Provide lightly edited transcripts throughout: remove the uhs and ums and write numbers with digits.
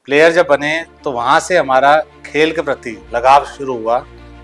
Player जब बने तो वहाँ से हमारा खेल के प्रति लगाव शुरू हुआ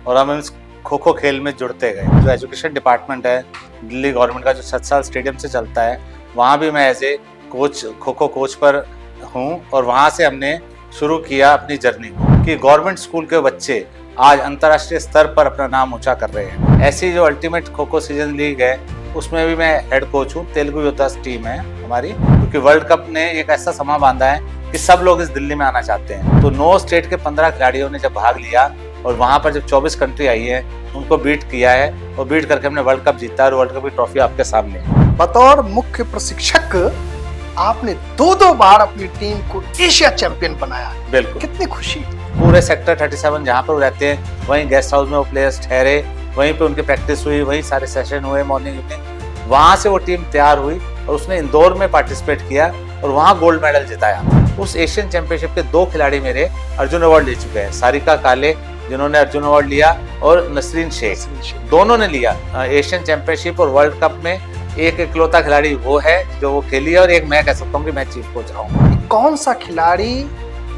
और हम इस खो खो खेल में जुड़ते गए। जो एजुकेशन डिपार्टमेंट है दिल्ली गवर्नमेंट का, जो सतसाल स्टेडियम से चलता है, वहाँ भी मैं as a coach, kho kho coach पर हूँ। और वहाँ से हमने शुरू किया अपनी जर्नी को कि गवर्नमेंट स्कूल के बच्चे आज अंतर्राष्ट्रीय स्तर पर अपना नाम ऊंचा कर रहे हैं। ऐसी जो ultimate kho kho season league है उसमें भी मैं हेड कोच हूँ। तेलुगु योद्धास टीम है हमारी, क्योंकि वर्ल्ड कप ने एक ऐसा समा बांधा है कि सब लोग इस दिल्ली में आना चाहते हैं। तो 9 स्टेट के 15 खिलाड़ियों ने जब भाग लिया और वहां पर जब 24 कंट्री आई है उनको बीट किया है और बीट करके हमने वर्ल्ड कप जीता और वर्ल्ड कप की ट्रॉफी आपके सामने है। बतौर मुख्य प्रशिक्षक आपने 2 बार अपनी टीम को एशिया चैंपियन बनाया। बिल्कुल, कितनी खुशी। पूरे सेक्टर 37 जहाँ पर वो रहते हैं वहीं गेस्ट हाउस में वो प्लेयर्स ठहरे, वहीं पे उनकी प्रैक्टिस हुई, वहीं सारे सेशन हुए मॉर्निंग इवनिंग। वहां से वो टीम तैयार हुई और उसने इंदौर में पार्टिसिपेट किया और वहां गोल्ड मेडल जिताया। उस एशियन चैंपियनशिप के 2 खिलाड़ी मेरे अर्जुन अवार्ड ले चुके हैं। सारिका काले जिन्होंने अर्जुन अवार्ड लिया और नसरीन शेख, दोनों ने लिया। एशियन चैंपियनशिप और वर्ल्ड कप में एक इकलौता खिलाड़ी वो है जो वो खेली है और एक मैं कह सकता हूँ कि मैं चीफ कोच रहा हूँ। कौन सा खिलाड़ी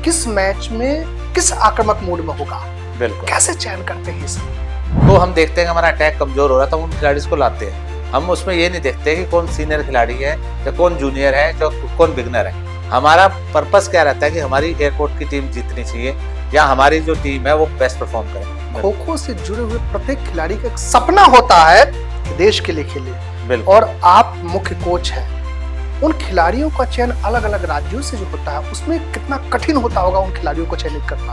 किस मैच में किस आक्रामक मूड में होगा, बिल्कुल कैसे चयन करते हैं इसे? तो हम देखते हैं कि हमारा अटैक कमजोर हो रहा था, उन खिलाड़ी को लाते हैं। हम उसमें ये नहीं देखते कि कौन सीनियर खिलाड़ी है या कौन जूनियर है या कौन बिगनर है। हमारा पर्पस क्या रहता है कि हमारी एयरपोर्ट की टीम जीतनी चाहिए या हमारी जो टीम है वो बेस्ट परफॉर्म करे। खो खो से जुड़े हुए प्रत्येक खिलाड़ी का एक सपना होता है कि देश के लिए खेले, बिल्कुल। और आप मुख्य कोच हैं। उन खिलाड़ियों का चयन अलग अलग राज्यों से जो होता है उसमें कितना कठिन होता होगा उन खिलाड़ियों को चयनित करना?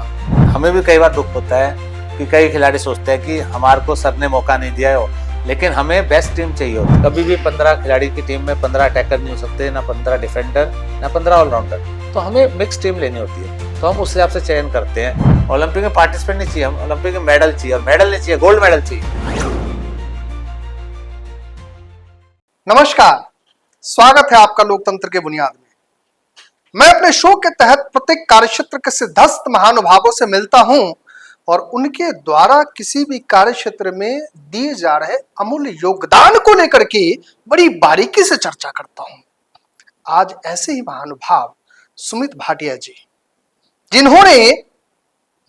हमें भी कई बार दुख होता है कि कई खिलाड़ी सोचते हैं कि हमारे को सर ने मौका नहीं दिया हो, लेकिन हमें बेस्ट टीम चाहिए होती। कभी भी 15 खिलाड़ी की टीम में 15 अटैकर नहीं हो सकते, ना 15 डिफेंडर, ना 15 ऑलराउंडर। तो हमें मिक्स टीम लेनी होती है, तो हम उस हिसाब से चयन करते हैं। ओलंपिक में पार्टिसिपेट नहीं चाहिए, हम ओलंपिक में मेडल चाहिए, और मेडल नहीं चाहिए, गोल्ड मेडल चाहिए। नमस्कार, स्वागत है आपका लोकतंत्र के बुनियाद में। मैं अपने शो के तहत प्रत्येक कार्यक्षेत्र के सिद्धस्त महानुभावों से मिलता हूं और उनके द्वारा किसी भी कार्य क्षेत्र में दिए जा रहे अमूल्य योगदान को लेकर के बड़ी बारीकी से चर्चा करता हूं। आज ऐसे ही महानुभाव सुमित भाटिया जी, जिन्होंने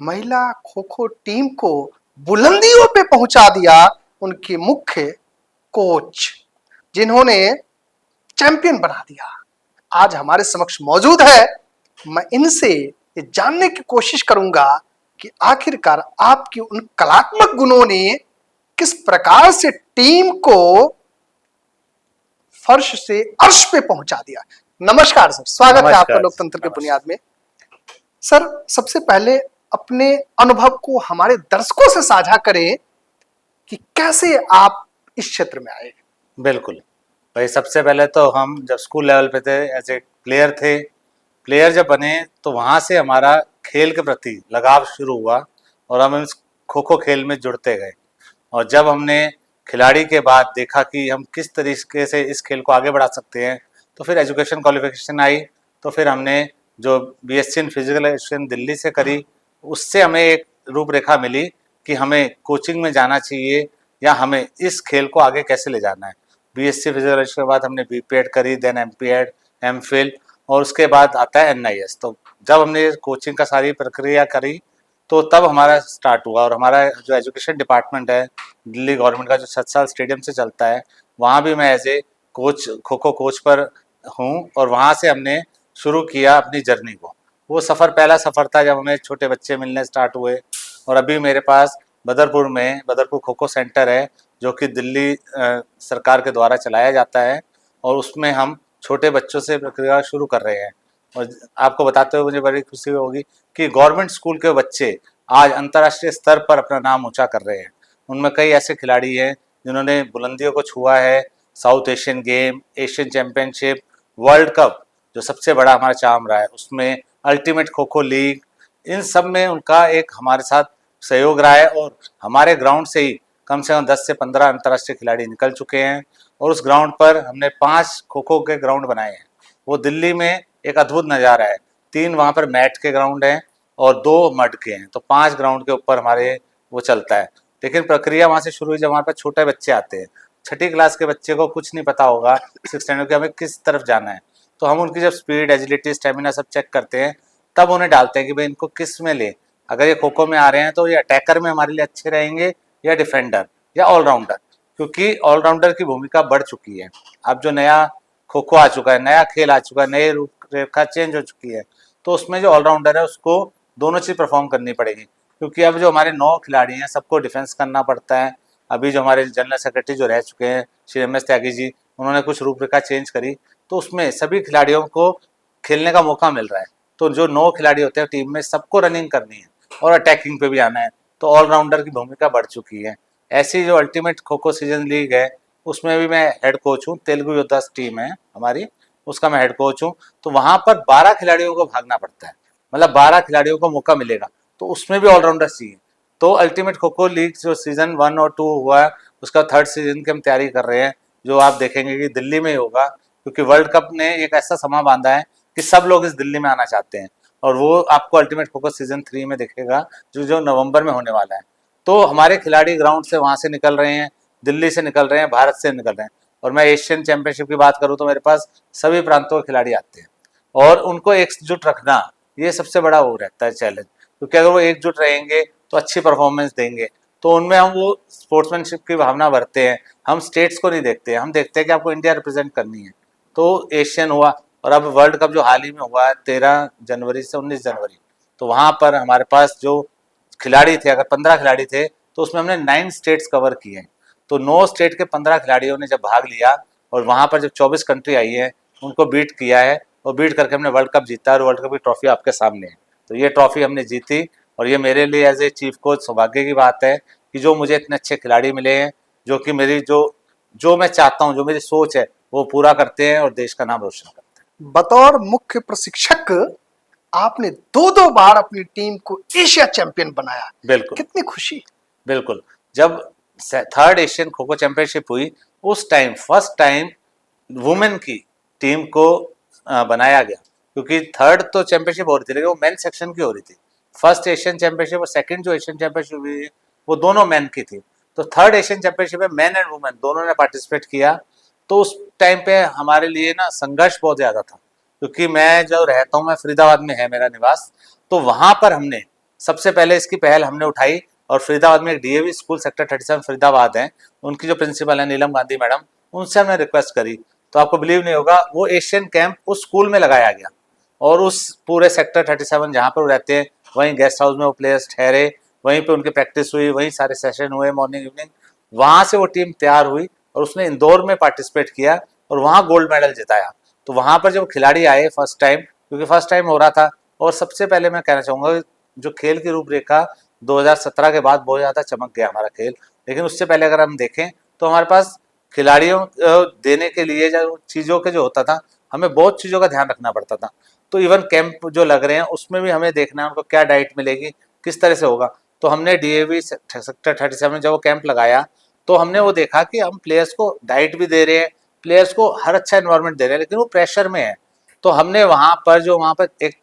महिला खो खो टीम को बुलंदियों पे पहुंचा दिया, उनके मुख्य कोच जिन्होंने चैंपियन बना दिया, आज हमारे समक्ष मौजूद है। मैं इनसे ये जानने की कोशिश करूंगा कि आखिरकार आपकी उन कलात्मक गुणों ने किस प्रकार से टीम को फर्श से अर्श पे पहुंचा दिया। नमस्कार सर, स्वागत है आपका लोकतंत्र के बुनियाद में। सर, सबसे पहले अपने अनुभव को हमारे दर्शकों से साझा करें कि कैसे आप इस क्षेत्र में आए। बिल्कुल भाई, सबसे पहले तो हम जब स्कूल लेवल पे थे एज ए प्लेयर थे। प्लेयर जब बने तो वहाँ से हमारा खेल के प्रति लगाव शुरू हुआ और हम इस खो खो खेल में जुड़ते गए। और जब हमने खिलाड़ी के बाद देखा कि हम किस तरीके से इस खेल को आगे बढ़ा सकते हैं, तो फिर एजुकेशन क्वालिफिकेशन आई। तो फिर हमने जो BSc in physical education Delhi से करी, उससे हमें एक रूपरेखा मिली कि हमें कोचिंग में जाना चाहिए या हमें इस खेल को आगे कैसे ले जाना है। बीएससी फिजिकल एजुकेशन के बाद हमने बीपीएड करी, देन एमपीएड, एमफिल, और उसके बाद आता है एनआईएस। तो जब हमने कोचिंग का सारी प्रक्रिया करी तो तब हमारा स्टार्ट हुआ। और हमारा जो एजुकेशन डिपार्टमेंट है दिल्ली गवर्नमेंट का, जो सतसाल स्टेडियम से चलता है, वहाँ भी मैं as a coach, kho kho coach पर हूँ। और वहाँ से हमने शुरू किया अपनी जर्नी को। वो सफ़र पहला सफ़र था जब हमें छोटे बच्चे मिलने स्टार्ट हुए। और अभी मेरे पास बदरपुर खो खो सेंटर है जो कि दिल्ली सरकार के द्वारा चलाया जाता है, और उसमें हम छोटे बच्चों से प्रक्रिया शुरू कर रहे हैं। और आपको बताते हुए मुझे बड़ी खुशी होगी कि गवर्नमेंट स्कूल के बच्चे आज अंतर्राष्ट्रीय स्तर पर अपना नाम ऊंचा कर रहे हैं। उनमें कई ऐसे खिलाड़ी हैं जिन्होंने बुलंदियों को छुआ है। South Asian game, Asian championship, world cup जो सबसे बड़ा हमारा चाम रहा है, उसमें अल्टीमेट खो खो लीग, इन सब में उनका एक हमारे साथ सहयोग रहा है। और हमारे ग्राउंड से ही कम से कम 10 से 15 अंतर्राष्ट्रीय खिलाड़ी निकल चुके हैं। और उस ग्राउंड पर हमने 5 खो खो के ग्राउंड बनाए हैं। वो दिल्ली में एक अद्भुत नज़ारा है। 3 वहाँ पर मैट के ग्राउंड हैं और 2 मड के हैं, तो 5 ग्राउंड के ऊपर हमारे वो चलता है। लेकिन प्रक्रिया वहाँ से शुरू हुई जब वहाँ पर छोटे बच्चे आते हैं। 6ठी क्लास के बच्चे को कुछ नहीं पता होगा 6th स्टैंडर्ड के हमें किस तरफ जाना है, तो हम उनकी जब स्पीड, एजिलिटी, स्टेमिना सब चेक करते हैं तब उन्हें डालते हैं कि भाई इनको किस में ले। अगर ये खो खो में आ रहे हैं तो ये अटैकर में हमारे लिए अच्छे रहेंगे या डिफेंडर या ऑलराउंडर, क्योंकि ऑलराउंडर की भूमिका बढ़ चुकी है। अब जो नया खो खो आ चुका है, नया खेल आ चुका है, नई रूपरेखा चेंज हो चुकी है, तो उसमें जो ऑलराउंडर है उसको दोनों चीज परफॉर्म करनी पड़ेगी, क्योंकि अब जो हमारे 9 खिलाड़ी हैं सबको डिफेंस करना पड़ता है। अभी जो हमारे जनरल सेक्रेटरी जो रह चुके हैं श्री एम एस त्यागी जी, उन्होंने कुछ रूपरेखा चेंज करी, तो उसमें सभी खिलाड़ियों को खेलने का मौका मिल रहा है। तो जो 9 खिलाड़ी होते हैं टीम में, सबको रनिंग करनी है और अटैकिंग पे भी आना है, तो ऑलराउंडर की भूमिका बढ़ चुकी है। ऐसी जो ultimate kho kho season league है उसमें भी मैं हेड कोच हूँ, तेलुगु योद्धास टीम है हमारी, उसका मैं हेड कोच हूँ। तो वहां पर 12 खिलाड़ियों को भागना पड़ता है, मतलब 12 खिलाड़ियों को मौका मिलेगा, तो उसमें भी ऑलराउंडर चाहिए। तो अल्टीमेट खो खो लीग जो सीजन 1 और 2 हुआ है, उसका 3rd सीजन की हम तैयारी कर रहे हैं, जो आप देखेंगे कि दिल्ली में ही होगा, क्योंकि वर्ल्ड कप ने एक ऐसा समा बांधा है कि सब लोग इस दिल्ली में आना चाहते हैं, और वो आपको अल्टीमेट खो खो सीजन 3 में दिखेगा, जो नवंबर में होने वाला है। तो हमारे खिलाड़ी ग्राउंड से वहां से निकल रहे हैं, दिल्ली से निकल रहे हैं, भारत से निकल रहे हैं। और मैं एशियन चैंपियनशिप की बात करूं तो मेरे पास सभी प्रांतों के खिलाड़ी आते हैं, और उनको एकजुट रखना ये सबसे बड़ा वो रहता है चैलेंज, क्योंकि अगर वो एकजुट रहेंगे तो अच्छी परफॉर्मेंस देंगे। तो उनमें हम वो स्पोर्ट्समैनशिप की भावना भरते हैं, हम स्टेट्स को नहीं देखते, हम देखते हैं कि आपको इंडिया रिप्रेजेंट करनी है। तो एशियन हुआ, और अब वर्ल्ड कप जो हाल ही में हुआ है 13 जनवरी से 19 जनवरी, तो वहां पर हमारे पास जो खिलाड़ी थे, अगर 15 खिलाड़ी थे तो उसमें हमने 9 स्टेट्स कवर किए हैं। तो 9 स्टेट के 15 खिलाड़ियों ने जब भाग लिया, और वहां पर जब 24 कंट्री आई है उनको बीट किया है, और बीट करके हमने वर्ल्ड कप जीता, और वर्ल्ड कप की ट्रॉफी आपके सामने है। तो ये ट्रॉफी हमने जीती, और ये मेरे लिए एज ए चीफ कोच सौभाग्य की बात है कि जो मुझे इतने अच्छे खिलाड़ी मिले हैं, जो कि मेरी जो जो मैं चाहता हूँ, जो मेरी सोच है वो पूरा करते हैं और देश का नाम रोशन करते हैं। बतौर मुख्य प्रशिक्षक आपने 2-2 बार अपनी टीम को एशिया चैंपियन बनाया, बिल्कुल कितनी खुशी। बिल्कुल। जब 3rd Asian kho kho championship हुई, उस टाइम फर्स्ट टाइम वुमेन की टीम को बनाया गया, क्योंकि 3rd तो चैंपियनशिप हो रही थी लेकिन वो मेन सेक्शन की हो रही थी। फर्स्ट एशियन चैंपियनशिप और सेकंड जो एशियन चैंपियनशिप हुई वो दोनों मैन की थी। तो 3rd एशियन चैंपियनशिप में मैन एंड वुमेन दोनों ने पार्टिसिपेट किया। तो उस टाइम पे हमारे लिए ना संघर्ष बहुत ज्यादा था, क्योंकि मैं जो रहता हूँ, मैं फरीदाबाद में है मेरा निवास, तो वहां पर हमने सबसे पहले इसकी पहल हमने उठाई, और फरीदाबाद में एक डीएवी स्कूल सेक्टर 37 फरीदाबाद है, उनकी जो प्रिंसिपल है नीलम गांधी मैडम, उनसे हमने रिक्वेस्ट करी। तो आपको बिलीव नहीं होगा, वो एशियन कैंप उस स्कूल में लगाया गया, और उस पूरे सेक्टर 37 जहाँ पर वो रहते हैं वहीं गेस्ट हाउस में वो प्लेयर्स ठहरे, वहीं पे उनकी प्रैक्टिस हुई, वहीं सारे सेशन हुए मॉर्निंग इवनिंग। वहां से वो टीम तैयार हुई और उसने इंदौर में पार्टिसिपेट किया और वहां गोल्ड मेडल जिताया। तो वहां पर जब खिलाड़ी आए फर्स्ट टाइम, क्योंकि फर्स्ट टाइम हो रहा था, और सबसे पहले मैं कहना चाहूंगा जो खेल की रूपरेखा 2017 के बाद बहुत ज़्यादा चमक गया हमारा खेल, लेकिन उससे पहले अगर हम देखें तो हमारे पास खिलाड़ियों देने के लिए जो चीज़ों के जो होता था, हमें बहुत चीज़ों का ध्यान रखना पड़ता था। तो इवन कैंप जो लग रहे हैं उसमें भी हमें देखना है उनको क्या डाइट मिलेगी, किस तरह से होगा। तो हमने डीएवी सेक्टर 37 में जब वो कैंप लगाया, तो हमने वो देखा कि हम प्लेयर्स को डाइट भी दे रहे हैं, प्लेयर्स को हर अच्छा इन्वायरमेंट दे रहे हैं, लेकिन वो प्रेशर में है। तो हमने वहाँ पर एक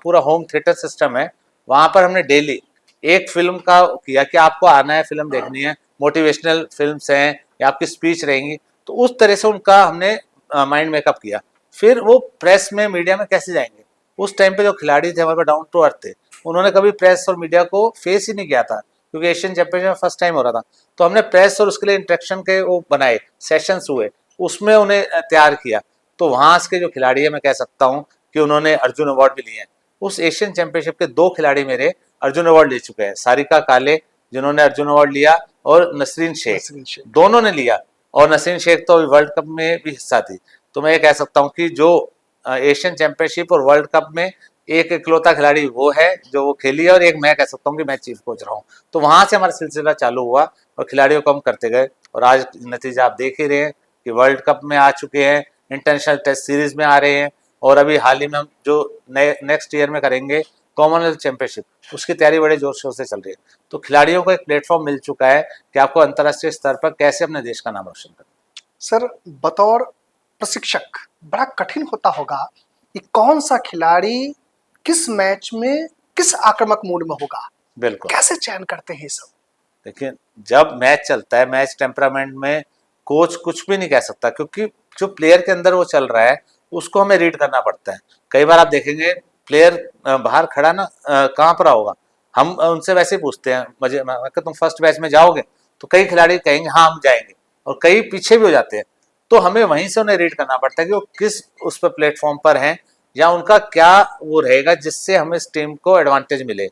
पूरा होम थिएटर सिस्टम है, वहाँ पर हमने डेली एक फिल्म का किया कि आपको आना है, फिल्म देखनी है, मोटिवेशनल फिल्म्स हैं या आपकी स्पीच रहेंगी, तो उस तरह से उनका हमने माइंड मेकअप किया। फिर वो प्रेस में मीडिया में कैसे जाएंगे, उस टाइम पे जो खिलाड़ी थे हमारे पास डाउन टू अर्थ थे, उन्होंने कभी प्रेस और मीडिया को फेस ही नहीं किया था, क्योंकि एशियन चैंपियनशिप फर्स्ट टाइम हो रहा था। तो हमने प्रेस और उसके लिए इंटरेक्शन के वो बनाए, सेशंस हुए, उसमें उन्हें तैयार किया। तो वहां के जो खिलाड़ी है मैं कह सकता हूँ कि उन्होंने अर्जुन अवार्ड भी लिए हैं। उस एशियन चैंपियनशिप के 2 खिलाड़ी मेरे अर्जुन अवार्ड ले चुके हैं, सारिका काले जिन्होंने अर्जुन अवार्ड लिया, और नसरीन शेख, दोनों ने लिया। और नसरीन शेख तो वर्ल्ड कप में भी हिस्सा थी। तो मैं ये कह सकता हूँ कि जो एशियन चैंपियनशिप और वर्ल्ड कप में एक इकलौता खिलाड़ी वो है जो वो खेली है, और एक मैं कह सकता हूँ कि मैं चीफ कोच रहा हूँ। तो वहां से हमारा सिलसिला चालू हुआ और खिलाड़ियों को हम करते गए, और आज नतीजा आप देख ही रहे हैं कि वर्ल्ड कप में आ चुके हैं, इंटरनेशनल टेस्ट सीरीज में आ रहे हैं, और अभी हाल ही में हम जो नेक्स्ट ईयर में करेंगे कॉमनवेल्थ चैंपियनशिप, उसकी तैयारी बड़े जोर शोर से चल रही है। तो खिलाड़ियों को एक प्लेटफॉर्म मिल चुका है कि आपको अंतर्राष्ट्रीय स्तर पर कैसे अपने देश का नाम रोशन करना। सर, बतौर प्रशिक्षक बड़ा कठिन होता होगा कि कौन सा खिलाड़ी किस मैच में किस आक्रामक मूड में होगा, बिल्कुल, कैसे चयन करते हैं सब। देखिए जब मैच चलता है, मैच टेम्परामेंट में कोच कुछ भी नहीं कह सकता, क्योंकि जो प्लेयर के अंदर वो चल रहा है उसको हमें रीड करना पड़ता है। कई बार आप देखेंगे प्लेयर बाहर खड़ा ना कहाँ पर होगा, हम उनसे वैसे ही पूछते हैं, मुझे मैं कहता तुम फर्स्ट बैच में जाओगे, तो कई खिलाड़ी कहेंगे हाँ हम जाएंगे, और कई पीछे भी हो जाते हैं। तो हमें वहीं से उन्हें रीड करना पड़ता है कि वो किस उस पर प्लेटफॉर्म पर हैं, या उनका क्या वो रहेगा जिससे हमें इस टीम को एडवांटेज मिले।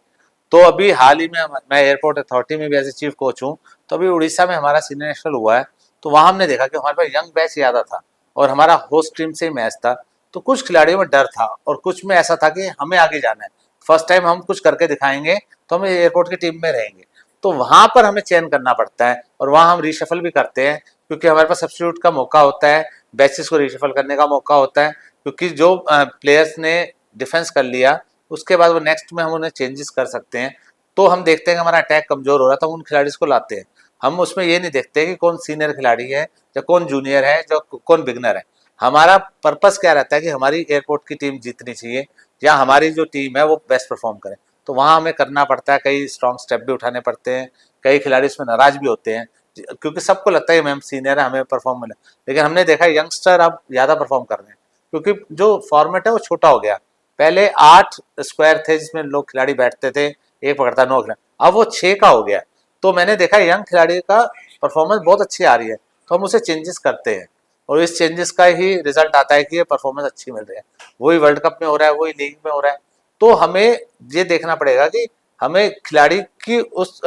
तो अभी हाल ही में मैं एयरपोर्ट अथॉरिटी में भी एज ए चीफ कोच हूँ, तो अभी उड़ीसा में हमारा सीनियर नेशनल हुआ है, तो वहाँ हमने देखा कि हमारे पास यंग बैच ज़्यादा था और हमारा होस्ट टीम से ही मैच था। तो कुछ खिलाड़ियों में डर था और कुछ में ऐसा था कि हमें आगे जाना है, फर्स्ट टाइम हम कुछ करके दिखाएंगे तो हम एयरपोर्ट की टीम में रहेंगे। तो वहाँ पर हमें चयन करना पड़ता है और वहाँ हम रीशफल भी करते हैं, क्योंकि हमारे पास सब्स्टिट्यूट का मौका होता है, बैचेस को रीशफल करने का मौका होता है, क्योंकि जो प्लेयर्स ने डिफेंस कर लिया उसके बाद वो नेक्स्ट में हम उन्हें चेंजेस कर सकते हैं। तो हम देखते हैं कि हमारा अटैक कमजोर हो रहा था, हम उन खिलाड़ी को लाते हैं। हम उसमें ये नहीं देखते कि कौन सीनियर खिलाड़ी है या कौन जूनियर है, जो कौन बिगनर है। हमारा पर्पस क्या रहता है कि हमारी एयरपोर्ट की टीम जीतनी चाहिए या हमारी जो टीम है वो बेस्ट परफॉर्म करे। तो वहाँ हमें करना पड़ता है, कई स्ट्रॉन्ग स्टेप भी उठाने पड़ते हैं, कई खिलाड़ी इसमें नाराज भी होते हैं क्योंकि सबको लगता है मैम सीनियर है हमें परफॉर्म मिले, लेकिन हमने देखा यंगस्टर अब ज़्यादा परफॉर्म कर रहे हैं, क्योंकि जो फॉर्मेट है वो छोटा हो गया। पहले 8 स्क्वायर थे जिसमें लोग खिलाड़ी बैठते थे, एक पकड़ता 9 खिलाड़ी, अब वो 6 का हो गया। तो मैंने देखा यंग खिलाड़ी का परफॉर्मेंस बहुत अच्छी आ रही है, तो हम उसे चेंजेस करते हैं और इस चेंजेस का ही रिजल्ट आता है कि ये परफॉर्मेंस अच्छी मिल रही है। वही वर्ल्ड कप में हो रहा है, वही लीग में हो रहा है। तो हमें ये देखना पड़ेगा कि हमें खिलाड़ी की उस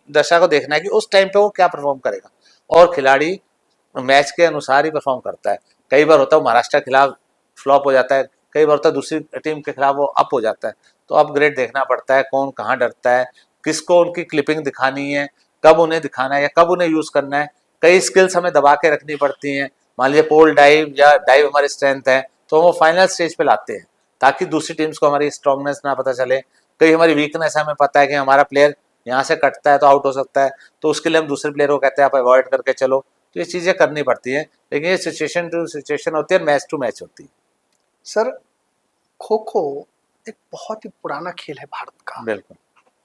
दशा को देखना है कि उस टाइम पे वो क्या परफॉर्म करेगा, और खिलाड़ी मैच के अनुसार ही परफॉर्म करता है। कई बार होता है महाराष्ट्र के खिलाफ फ्लॉप हो जाता है, कई बार होता है दूसरी टीम के खिलाफ वो अप हो जाता है। तो अपग्रेड देखना पड़ता है, कौन कहाँ डरता है, किसको उनकी क्लिपिंग दिखानी है, कब उन्हें दिखाना है या कब उन्हें यूज करना है। कई स्किल्स हमें दबा के रखनी पड़ती हैं। मान लीजिए पोल डाइव या डाइव हमारी स्ट्रेंथ है, तो हम वो फाइनल स्टेज पे लाते हैं ताकि दूसरी टीम्स को हमारी स्ट्रांगनेस ना पता चले। कई हमारी वीकनेस है, हमें पता है कि हमारा प्लेयर यहाँ से कटता है तो आउट हो सकता है, तो उसके लिए हम दूसरे प्लेयर को कहते हैं आप अवॉइड करके चलो। तो ये चीज़ें करनी पड़ती हैं, लेकिन ये सिचुएशन टू सिचुएशन होती है, मैच टू मैच होती है। सर, खो खो एक बहुत ही पुराना खेल है भारत का, बिल्कुल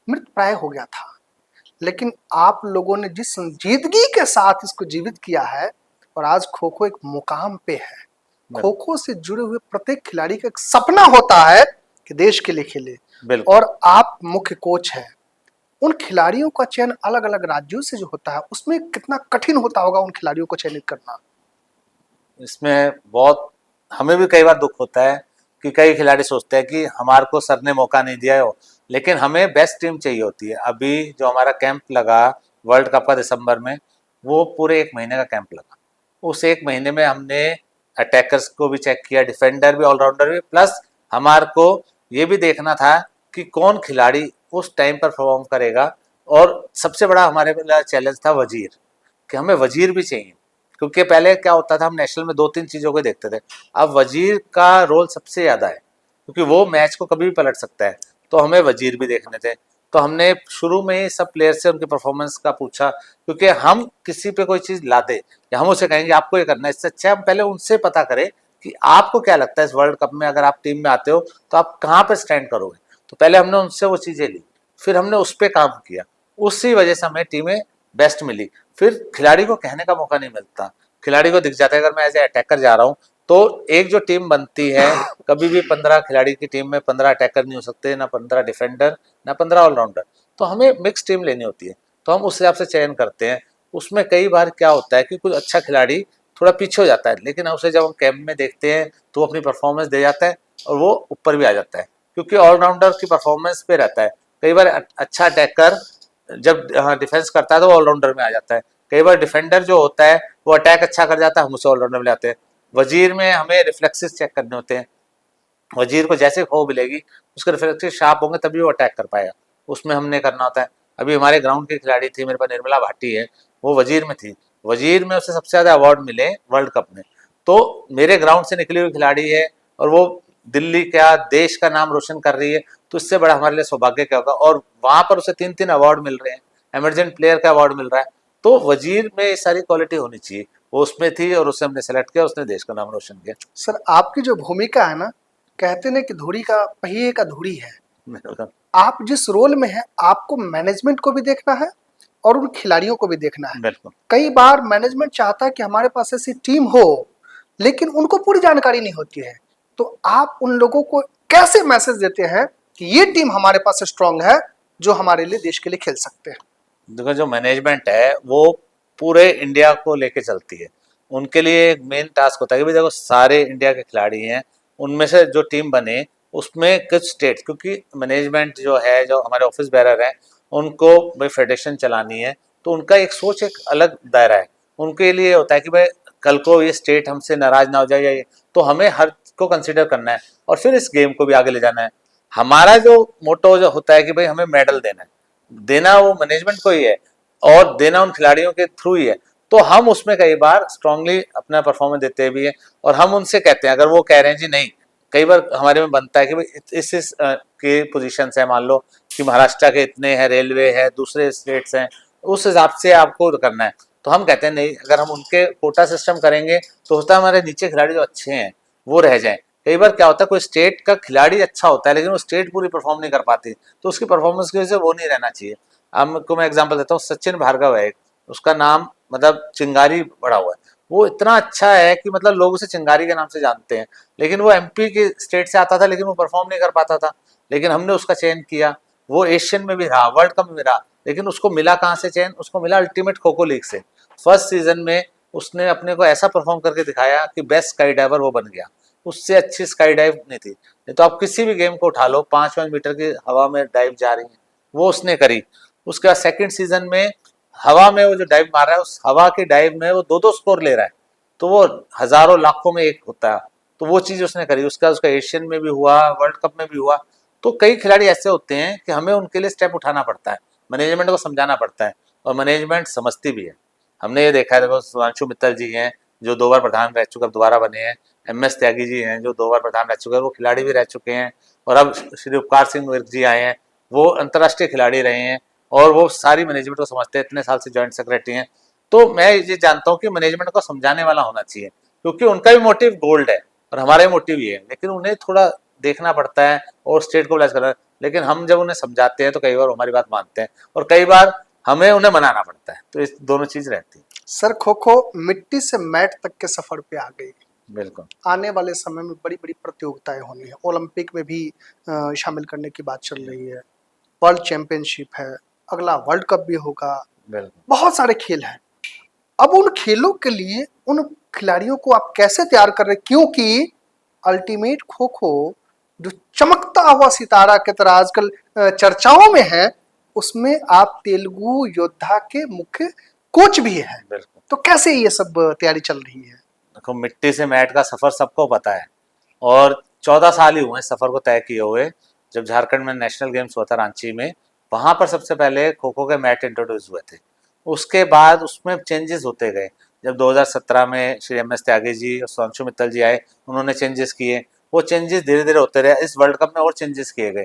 मृत प्राय हो गया था, लेकिन आप लोगों ने जिस संजीदगी के साथ इसको जीवित किया है और आज खो खो एक मुकाम पे है। खो खो से जुड़े हुए प्रत्येक खिलाड़ी का एक सपना होता है कि देश के लिए खेले, और आप मुख्य कोच हैं। उन खिलाड़ियों का चयन अलग अलग राज्यों से जो होता है उसमें कितना कठिन होता होगा उन खिलाड़ियों को चयनित करना। इसमें बहुत हमें भी कई बार दुख होता है कि कई खिलाड़ी सोचते हैं कि हमारे को सर ने मौका नहीं दिया हो, लेकिन हमें बेस्ट टीम चाहिए होती है। अभी जो हमारा कैंप लगा वर्ल्ड कप का दिसंबर में, वो पूरे 1 महीने का कैंप लगा। उस 1 महीने में हमने अटैकर्स को भी चेक किया, डिफेंडर भी, ऑलराउंडर भी, प्लस हमारे को ये भी देखना था कि कौन खिलाड़ी उस टाइम पर परफॉर्म करेगा। और सबसे बड़ा हमारे चैलेंज था वजीर, कि हमें वजीर भी चाहिए, क्योंकि पहले क्या होता था हम नेशनल में 2-3 चीज़ों को देखते थे, अब वजीर का रोल सबसे ज़्यादा है क्योंकि वो मैच को कभी भी पलट सकता है। तो हमें वजीर भी देखने थे, तो हमने शुरू में ही सब प्लेयर से उनके परफॉर्मेंस का पूछा, क्योंकि हम किसी पे कोई चीज़ ला दे या हम उसे कहेंगे आपको ये करना है, इससे अच्छा हम पहले उनसे पता करें कि आपको क्या लगता है इस वर्ल्ड कप में अगर आप टीम में आते हो तो आप कहाँ पर स्टैंड करोगे। तो पहले हमने उनसे वो चीज़ें ली, फिर हमने उस पर काम किया, उसी वजह से हमें टीमें बेस्ट मिली। फिर खिलाड़ी को कहने का मौका नहीं मिलता, खिलाड़ी को दिख जाता है अगर मैं एज ए अटैकर जा रहा हूँ तो एक जो टीम बनती है, कभी भी 15 खिलाड़ी की टीम में 15 अटैकर नहीं हो सकते, ना 15 डिफेंडर, ना 15 ऑलराउंडर। तो हमें मिक्स टीम लेनी होती है, तो हम उस हिसाब से चयन करते हैं। उसमें कई बार क्या होता है कि कुछ अच्छा खिलाड़ी थोड़ा पीछे हो जाता है, लेकिन उसे जब हम कैंप में देखते हैं तो वो अपनी परफॉर्मेंस दे जाता है और वो ऊपर भी आ जाता है, क्योंकि ऑलराउंडर की परफॉर्मेंस पे रहता है। कई बार अच्छा अटैकर जब डिफेंस करता है तो वो ऑलराउंडर में आ जाता है, कई बार डिफेंडर जो होता है वो अटैक अच्छा कर जाता है, हम उसे ऑलराउंडर में लाते हैं। वजीर में हमें रिफ्लेक्सेस चेक करने होते हैं, वजीर को जैसे खो मिलेगी उसके रिफ्लेक्सेस शार्प होंगे तभी वो अटैक कर पाएगा, उसमें हमने करना होता है। अभी हमारे ग्राउंड की खिलाड़ी थी मेरे पास, निर्मला भाटी है, वो वजीर में थी, वजीर में उसे सबसे ज़्यादा अवार्ड मिले वर्ल्ड कप में। तो मेरे ग्राउंड से निकली हुई खिलाड़ी है और वो दिल्ली का देश का नाम रोशन कर रही है, तो इससे बड़ा हमारे लिए सौभाग्य क्या होगा। और वहाँ पर उसे 3-3 अवार्ड मिल रहे हैं, एमरजेंट प्लेयर का अवार्ड मिल रहा है। तो वजीर में ये सारी क्वालिटी होनी चाहिए, वो उसमें थी और उसे हमने सेलेक्ट किया, उसने देश का नाम रोशन किया। सर, आपकी जो भूमिका है ना, कहते ना कि धुरी का पहिए का धुरी है। आप जिस रोल में हैं आपको मैनेजमेंट को भी देखना है और उन खिलाड़ियों को भी देखना है। बिल्कुल। कई बार मैनेजमेंट चाहता है कि हमारे पास ऐसी टीम हो, लेकिन उनको पूरी जानकारी नहीं होती है, तो आप उन लोगों को कैसे मैसेज देते हैं कि ये टीम हमारे पास स्ट्रांग है जो हमारे लिए, देश के लिए खेल सकते हैं? देखो, जो मैनेजमेंट है वो पूरे इंडिया को लेके चलती है। उनके लिए एक मेन टास्क होता है कि भाई देखो, सारे इंडिया के खिलाड़ी हैं, उनमें से जो टीम बने उसमें कुछ स्टेट, क्योंकि मैनेजमेंट जो है, जो हमारे ऑफिस बेरर हैं, उनको भाई फेडरेशन चलानी है, तो उनका एक सोच एक अलग दायरा है। उनके लिए होता है कि भाई कल को ये स्टेट हमसे नाराज ना हो जाए, या ये तो हमें हर को कंसिडर करना है और फिर इस गेम को भी आगे ले जाना है। हमारा जो मोटो जो होता है कि भाई हमें मेडल देना है, देना वो मैनेजमेंट को ही है और देना उन खिलाड़ियों के थ्रू ही है। तो हम उसमें कई बार स्ट्रांगली अपना परफॉर्मेंस देते भी है और हम उनसे कहते हैं, अगर वो कह रहे हैं जी नहीं, कई बार हमारे में बनता है कि भाई इस के पोजीशन है, मान लो कि महाराष्ट्र के इतने हैं, रेलवे है, दूसरे स्टेट्स हैं, उस हिसाब से आपको करना है। तो हम कहते हैं नहीं, अगर हम उनके कोटा सिस्टम करेंगे तो होता है हमारे नीचे खिलाड़ी जो अच्छे हैं वो रह जाएं। कई बार क्या होता है, कोई स्टेट का खिलाड़ी अच्छा होता है लेकिन वो स्टेट पूरी परफॉर्म नहीं कर पाती, तो उसकी परफॉर्मेंस की वजह से वो नहीं रहना चाहिए। आपको मैं एग्जांपल देता हूँ, सचिन भार्गव है एक, उसका नाम मतलब चिंगारी बड़ा हुआ है, वो इतना अच्छा है कि मतलब लोग उसे चिंगारी के नाम से जानते हैं, लेकिन वो एमपी के स्टेट से आता था लेकिन वो परफॉर्म नहीं कर पाता था। लेकिन हमने उसका चयन किया, वो एशियन में भी रहा, वर्ल्ड कप में भी रहा, लेकिन उसको मिला कहाँ से चयन? उसको मिला अल्टीमेट खो खो लीग से। फर्स्ट सीजन में उसने अपने को ऐसा परफॉर्म करके दिखाया कि बेस्ट स्काई डाइवर वो बन गया। उससे अच्छी स्काई डाइव नहीं थी। नहीं तो आप किसी भी गेम को उठा लो, 5-5 मीटर की हवा में डाइव जा रही है, वो उसने करी। उसके बाद सेकंड सीजन में हवा में वो जो डाइव मार रहा है, उस हवा की डाइव में वो 2-2 स्कोर ले रहा है, तो वो हजारों लाखों में एक होता है। तो वो चीज उसने करी। उसका उसका एशियन में भी हुआ, वर्ल्ड कप में भी हुआ। तो कई खिलाड़ी ऐसे होते हैं कि हमें उनके लिए स्टेप उठाना पड़ता है, मैनेजमेंट को समझाना पड़ता है, और मैनेजमेंट समझती भी है। हमने ये देखा है, देखो सुधांशु मित्तल जी हैं जो 2 बार प्रधान रह चुके, अब दोबारा बने हैं। MS त्यागी जी हैं जो 2 बार प्रधान रह चुके हैं, वो खिलाड़ी भी रह चुके हैं। और अब श्री उपकार सिंह विर्क जी आए हैं, वो अंतर्राष्ट्रीय खिलाड़ी रहे हैं और वो सारी मैनेजमेंट को समझते हैं, इतने साल से जॉइंट सेक्रेटरी हैं। तो मैं ये जानता हूँ कि मैनेजमेंट को समझाने वाला होना चाहिए, क्योंकि उनका भी मोटिव गोल्ड है और हमारा भी मोटिव ही है, लेकिन उन्हें थोड़ा देखना पड़ता है और स्टेट को ब्लेस करना है। लेकिन हम जब उन्हें समझाते हैं तो कई बार हमारी बात मानते हैं और कई बार हमें उन्हें मनाना पड़ता है, तो इस दोनों चीज रहती है। सर, खो खो मिट्टी से मैट तक के सफर पे आ गई। बिल्कुल। आने वाले समय में बड़ी बड़ी प्रतियोगिताएं होनी है, ओलंपिक में भी शामिल करने की बात चल रही है, वर्ल्ड चैंपियनशिप है, अगला वर्ल्ड कप भी होगा, बिल्कुल। बहुत सारे खेल हैं। अब उन खेलों के लिए उन खिलाड़ियों को आप कैसे तैयार कर रहे हैं? क्योंकि अल्टीमेट खो खो जो चमकता हुआ सितारा की तरह आजकल चर्चाओं में है, उसमें आप तेलुगु योद्धा के मुख्य कोच भी हैं। बिल्कुल। तो कैसे ये सब तैयारी चल रही है? देखो, मिट्टी से मैट का सफर सबको पता है और 14 साल ही हुए सफर को तय किए हुए। जब झारखंड में नेशनल गेम्स हुआ था रांची में, वहां पर सबसे पहले खो खो के मैट इंट्रोड्यूस हुए थे। उसके बाद उसमें चेंजेस होते गए। जब 2017 में श्री MS त्यागी जी और सुधांशु मित्तल जी आए, उन्होंने चेंजेस किए, वो चेंजेस धीरे धीरे होते रहे। इस वर्ल्ड कप में और चेंजेस किए गए।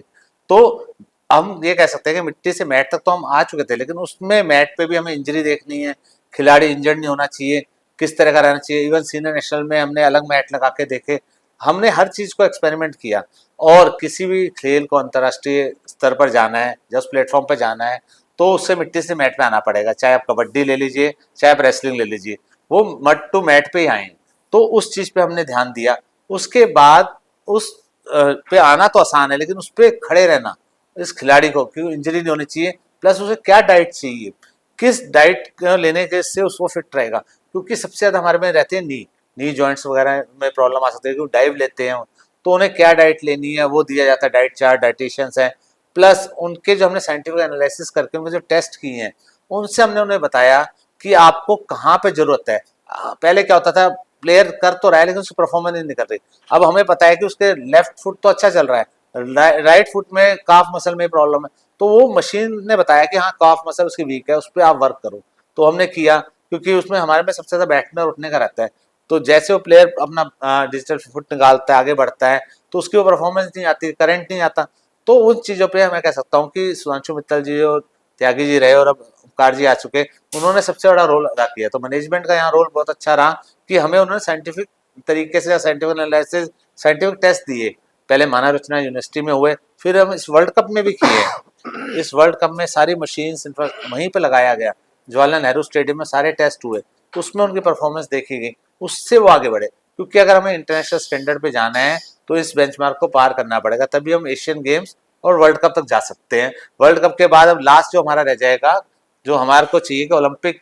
तो हम ये कह सकते हैं कि मिट्टी से मैट तक तो हम आ चुके थे, लेकिन उसमें मैट पे भी हमें इंजरी देखनी है, खिलाड़ी इंजर्ड नहीं होना चाहिए, किस तरह का रहना चाहिए। इवन सीनियर नेशनल में हमने अलग मैट लगा के देखे, हमने हर चीज को एक्सपेरिमेंट किया। और किसी भी खेल को अंतर्राष्ट्रीय स्तर पर जाना है, जब उस प्लेटफॉर्म पर जाना है, तो उससे मिट्टी से मैट पे आना पड़ेगा। चाहे आप कबड्डी ले लीजिए, चाहे आप रेसलिंग ले लीजिए, वो मड टू मैट पे ही आए। तो उस चीज पे हमने ध्यान दिया। उसके बाद उस पे आना तो आसान है, लेकिन उस पे खड़े रहना इस खिलाड़ी को, क्योंकि इंजरी नहीं होनी चाहिए। प्लस उसे क्या डाइट चाहिए, किस डाइट लेने के से उसको फिट रहेगा, क्योंकि सबसे ज्यादा हमारे में रहते हैं नी जॉइंट्स वगैरह में प्रॉब्लम आ सकती है, क्योंकि डाइव लेते हैं, तो उन्हें क्या डाइट लेनी है वो दिया जाता है। डाइट चार्ट, डाइटिशियंस हैं, प्लस उनके जो हमने साइंटिफिक एनालिसिस करके उनके जो टेस्ट किए हैं, उनसे हमने उन्हें बताया कि आपको कहाँ पे जरूरत है। पहले क्या होता था, प्लेयर कर तो रहा है लेकिन उसकी परफॉर्मेंस नहीं कर रही। अब हमें पता है कि उसके लेफ्ट फुट तो अच्छा चल रहा है, राइट फुट में काफ मसल में प्रॉब्लम है, तो वो मशीन ने बताया कि हाँ काफ मसल उसकी वीक है, उस पर आप वर्क करो। तो हमने किया, क्योंकि उसमें हमारे में सबसे ज्यादा बैठने और उठने का रहता है। तो जैसे वो प्लेयर अपना डिजिटल फुट निकालता है, आगे बढ़ता है, तो उसकी वो परफॉर्मेंस नहीं आती, करंट नहीं आता। तो उन चीजों पे मैं कह सकता हूँ कि सुधांशु मित्तल जी और त्यागी जी रहे और अब उपकार जी आ चुके, उन्होंने सबसे बड़ा रोल अदा किया। तो मैनेजमेंट का यहाँ रोल बहुत अच्छा रहा कि हमें उन्होंने साइंटिफिक तरीके से, साइंटिफिक एनालिसिस, साइंटिफिक टेस्ट दिए। पहले मानव रचना यूनिवर्सिटी में हुए, फिर हम इस वर्ल्ड कप में भी किए। इस वर्ल्ड कप में सारी मशीन्स वहीं पे लगाया गया, जवाहरलाल नेहरू स्टेडियम में सारे टेस्ट हुए, तो उसमें उनकी परफॉर्मेंस देखी गई, उससे वो आगे बढ़े। क्योंकि अगर हमें इंटरनेशनल स्टैंडर्ड पे जाना है तो इस बेंचमार्क को पार करना पड़ेगा, तभी हम एशियन गेम्स और वर्ल्ड कप तक जा सकते हैं। वर्ल्ड कप के बाद अब लास्ट जो हमारा रह जाएगा, जो हमारे को चाहिए कि ओलंपिक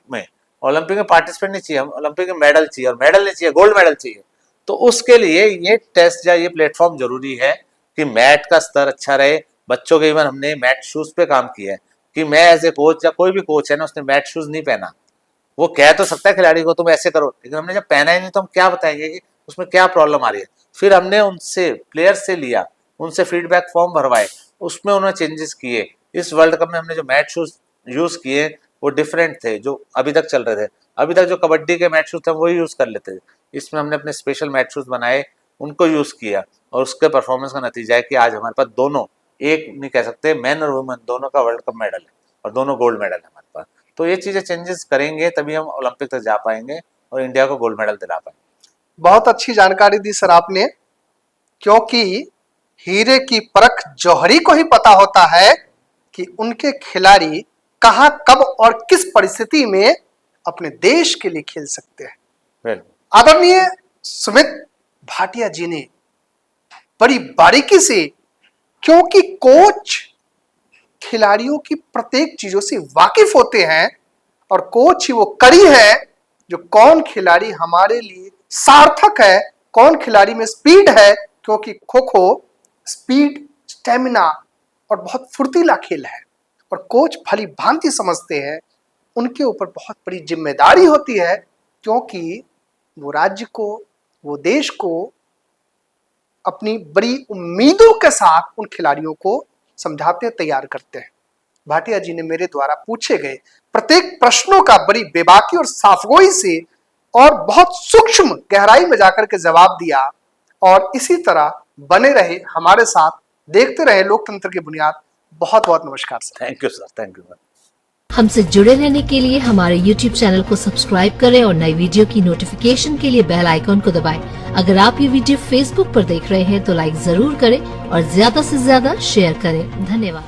में पार्टिसिपेट नहीं चाहिए, हम ओलंपिक में मेडल चाहिए, और मेडल नहीं चाहिए, गोल्ड मेडल चाहिए। तो उसके लिए ये टेस्ट या ये प्लेटफॉर्म जरूरी है कि मैट का स्तर अच्छा रहे। बच्चों के इवन हमने मैट शूज पे काम किया है कि मैं एज ए कोच या कोई भी कोच है ना, उसने मैट शूज नहीं पहना, वो कह तो सकता है खिलाड़ी को तुम ऐसे करो, लेकिन हमने जब पहना ही नहीं तो हम क्या बताएंगे कि उसमें क्या प्रॉब्लम आ रही है। फिर हमने उनसे प्लेयर से लिया, उनसे फीडबैक फॉर्म भरवाए, उसमें उन्होंने चेंजेस किए। इस वर्ल्ड कप में हमने जो मैट शूज यूज किए वो डिफरेंट थे जो अभी तक चल रहे थे। अभी तक जो कबड्डी के मैट शूज थे वही यूज कर लेते थे, इसमें हमने अपने स्पेशल मैट शूज बनाए, उनको यूज किया, और उसके परफॉर्मेंस का नतीजा है कि आज हमारे पास दोनों, एक नहीं कह सकते, मैन और वुमेन दोनों का वर्ल्ड कप मेडल है और दोनों गोल्ड मेडल है हमारे पास। तो ये चीजें चेंजेस करेंगे तभी हम ओलंपिक तक जा पाएंगे और इंडिया को गोल्ड मेडल दिला पाएंगे। बहुत अच्छी जानकारी दी सर आपने, क्योंकि हीरे की परख जौहरी को ही पता होता है कि उनके खिलाड़ी कहां, कब और किस परिस्थिति में अपने देश के लिए खेल सकते हैं। आदरणीय सुमित भाटिया जी ने बड़ी बारीकी से, क्योंकि कोच खिलाड़ियों की प्रत्येक चीजों से वाकिफ होते हैं और कोच ही वो कड़ी है जो कौन खिलाड़ी हमारे लिए सार्थक है, कौन खिलाड़ी में स्पीड है, क्योंकि खो खो स्पीड, स्टेमिना और बहुत फुर्तीला खेल है और कोच भली भांति समझते हैं। उनके ऊपर बहुत बड़ी जिम्मेदारी होती है, क्योंकि वो राज्य को, वो देश को अपनी बड़ी उम्मीदों के साथ उन खिलाड़ियों को समझाते, तैयार करते हैं। भाटिया जी ने मेरे द्वारा पूछे गए प्रत्येक प्रश्नों का बड़ी बेबाकी और साफगोई से और बहुत सूक्ष्म गहराई में जाकर के जवाब दिया, और इसी तरह बने रहे हमारे साथ, देखते रहे लोकतंत्र की बुनियाद। बहुत बहुत नमस्कार sir. Thank you sir, thank you. हमसे जुड़े रहने के लिए हमारे YouTube चैनल को सब्सक्राइब करें और नई वीडियो की नोटिफिकेशन के लिए बेल आइकॉन को दबाएं। अगर आप ये वीडियो Facebook पर देख रहे हैं तो लाइक जरूर करें और ज्यादा से ज्यादा शेयर करें। धन्यवाद।